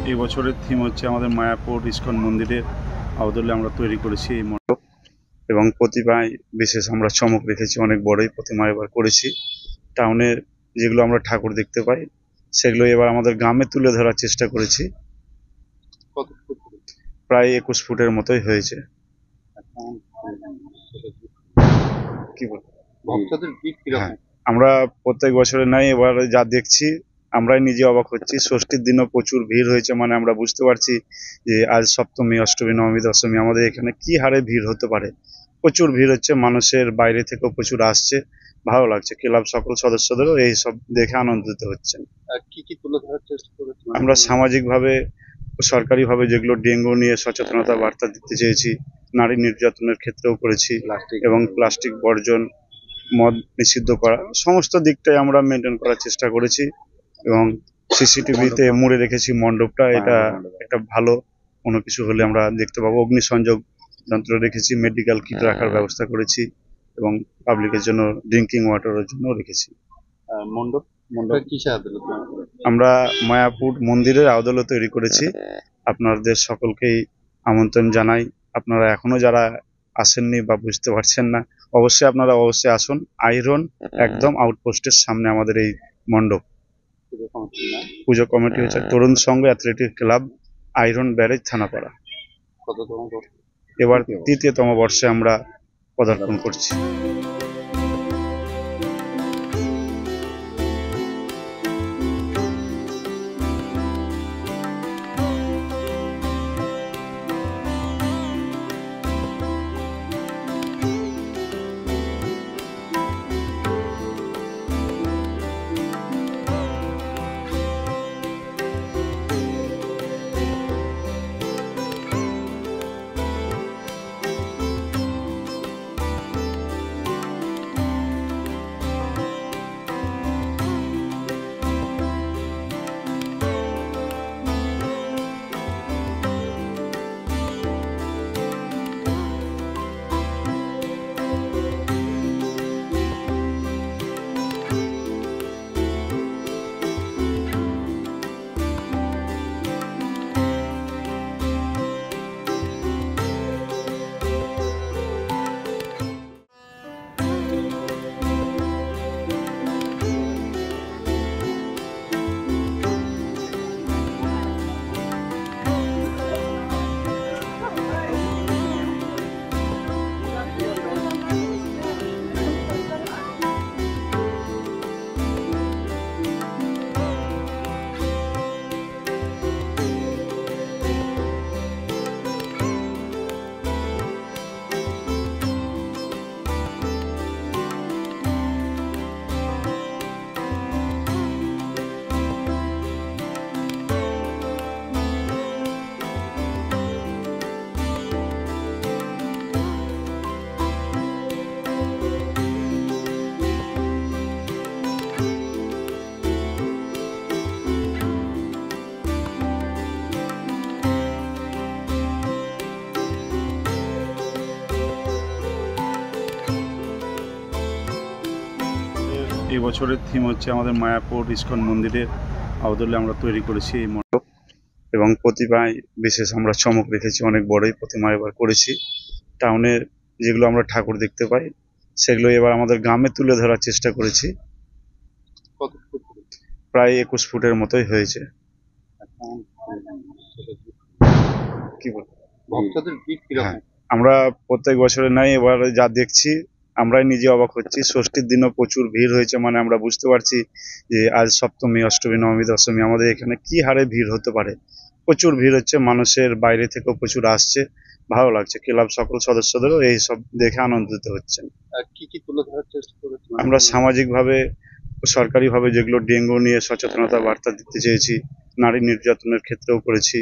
এই বছরের থিম হচ্ছে আমাদের মায়াপুর ইস্কন মন্দিরের আদলে আমরা তৈরি করেছি এই মণ্ডপ এবং প্রতিমায় বিশেষ আমরা চমক রেখেছি, অনেক বড়ই প্রতিমা এবার করেছি। টাউনের যেগুলো আমরা ঠাকুর দেখতে পাই সেগুলো এবার আমাদের গ্রামে তুলে ধরার চেষ্টা করেছি। প্রায় 21 ফুটের মতোই হয়েছে। কি বলবো, ভক্তদের ভিড় কিরকম? আমরা প্রত্যেক বছরে নাই, এবার যা দেখছি আমরাই নিজে অবাক হচ্ছি। ষষ্ঠীর দিনও প্রচুর ভিড় হয়েছে, মানে আমরা বুঝতে পারছি যে আজ সপ্তমী, অষ্টমী, নবমী, দশমী আমাদের এখানে কি হারে ভিড় হতে পারে। প্রচুর ভিড় হচ্ছে, মানুষের বাইরে থেকেও প্রচুর আসছে, ভালো লাগছে। ক্লাব সকল সদস্যদেরও এই সব দেখে আনন্দিত হচ্ছেন। কি কি তুলে ধরার চেষ্টা করেছেন? আমরা সামাজিকভাবে সরকারিভাবে যেগুলো ডেঙ্গু নিয়ে সচেতনতা বার্তা দিতে চেয়েছি, নারী নির্যাতনের ক্ষেত্রেও করেছি, এবং প্লাস্টিক বর্জন, মদ নিষিদ্ধ করা, সমস্ত দিকটাই আমরা মেনটেন করার চেষ্টা করেছি। এবং সিসিটিভিতে মুড়ে রেখেছি মণ্ডপটা, এটা একটা ভালো কোনো কিছু হলে আমরা দেখতে পাবো। অগ্নিসংযোগ যন্ত্র রেখেছি, মেডিকেল কিট রাখার ব্যবস্থা করেছি, এবং পাবলিকের জন্য ড্রিঙ্কিং ওয়াটারের জন্য রেখেছি। মণ্ডপ কিসে আদালত? আমরা মায়াপুর মন্দিরের আদলে তৈরি করেছি। আপনাদের সকলকেই আমন্ত্রণ জানাই। আপনারা এখনো যারা আসেননি বা বুঝতে পারছেন না, আপনারা অবশ্যই আসুন। আইরন একদম আউটপোস্টের সামনে আমাদের এই মণ্ডপ। পুজো কমিটি হচ্ছে তরুণ সংঘ অ্যাথলেটিক ক্লাব, আইরন ব্যারেজ, থানাপাড়া। এবার ৩য়তম বর্ষে আমরা পদার্পণ করছি। এই বছরের থিম হচ্ছে আমাদের মায়াপুর ইস্কন মন্দিরের আদলে আমরা তৈরি করেছি এই মণ্ডপ, এবং প্রতিমায় বিশেষ আমরা চমক রেখেছি, অনেক বড়ই প্রতিমা এবার করেছি। টাউনের যেগুলো আমরা ঠাকুর দেখতে পাই সেগুলো এবার আমাদের গ্রামে তুলে ধরার চেষ্টা করেছি। প্রায় 21 ফুটের মতোই হয়েছে। কি বলবো, ভক্তদের ভিড় কিরকম? আমরা প্রত্যেক বছরে নাই, এবার যা দেখছি আমরাই নিজে অবাক হচ্ছি। ষষ্ঠীর দিনও প্রচুর ভিড় হয়েছে, মানে আমরা বুঝতে পারছি যে আজ সপ্তমী, অষ্টমী, নবমী, দশমী আমাদের এখানে কি হারে ভিড় হতে পারে। প্রচুর ভিড় হচ্ছে, মানুষের বাইরে থেকেও প্রচুর আসছে, ভালো লাগছে। ক্লাব সকল সদস্যদেরও এই সব দেখে আনন্দিত হচ্ছেন। কি কি তুলে ধরার চেষ্টা করেছেন? আমরা সামাজিকভাবে সরকারিভাবে যেগুলো ডেঙ্গু নিয়ে সচেতনতা বার্তা দিতে চেয়েছি, নারী নির্যাতনের ক্ষেত্রেও করেছি,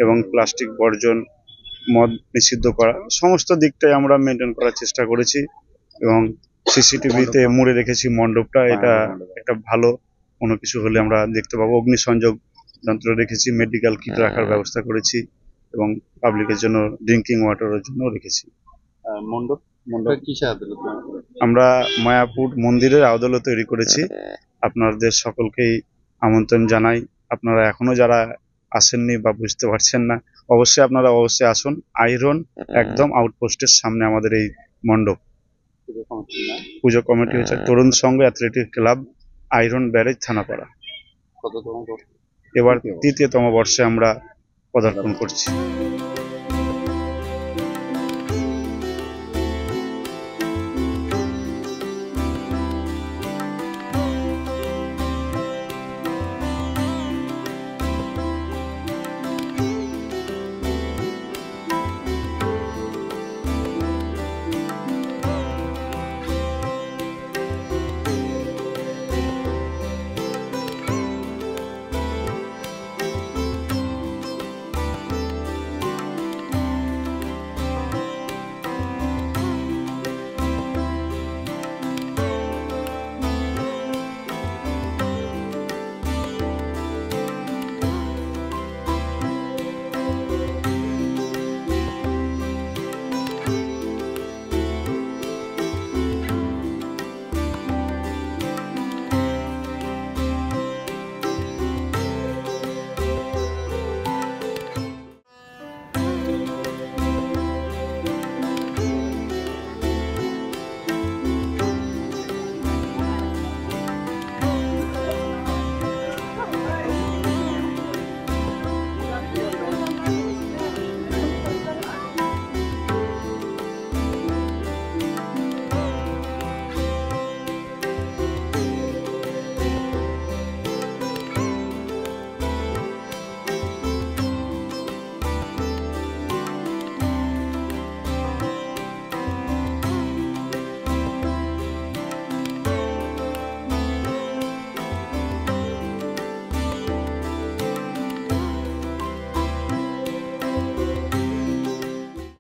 এবং প্লাস্টিক বর্জন, মদ নিষিদ্ধ করা, সমস্ত দিকটাই আমরা মেনটেন করার চেষ্টা করেছি। এবং সিসিটিভিতে মুড়ে রেখেছি মণ্ডপটা, এটা একটা ভালো কোনো কিছু হলে আমরা দেখতে পাবো। অগ্নিসংযোগ যন্ত্র রেখেছি, মেডিকেল কিট রাখার ব্যবস্থা করেছি, এবং পাবলিকের জন্য ড্রিঙ্কিং ওয়াটারের জন্য রেখেছি। মণ্ডপ কিসে আদালত? আমরা মায়াপুর মন্দিরের আদলে তৈরি করেছি। আপনাদের সকলকেই আমন্ত্রণ জানাই। আপনারা এখনো যারা আসেননি বা বুঝতে পারছেন না, অবশ্যই আপনারা অবশ্যই আসুন। আইরন একদম আউটপোস্টের সামনে আমাদের এই মণ্ডপ। পুজো কমিটির নাম পুজো কমিটি হচ্ছে তরুণ সংঘ অ্যাথলেটিক ক্লাব, আইরন ব্যারেজ, থানাপাড়া। কততম বর্ষ? এবার তৃতীয়তম বর্ষে আমরা পদার্পণ করছি।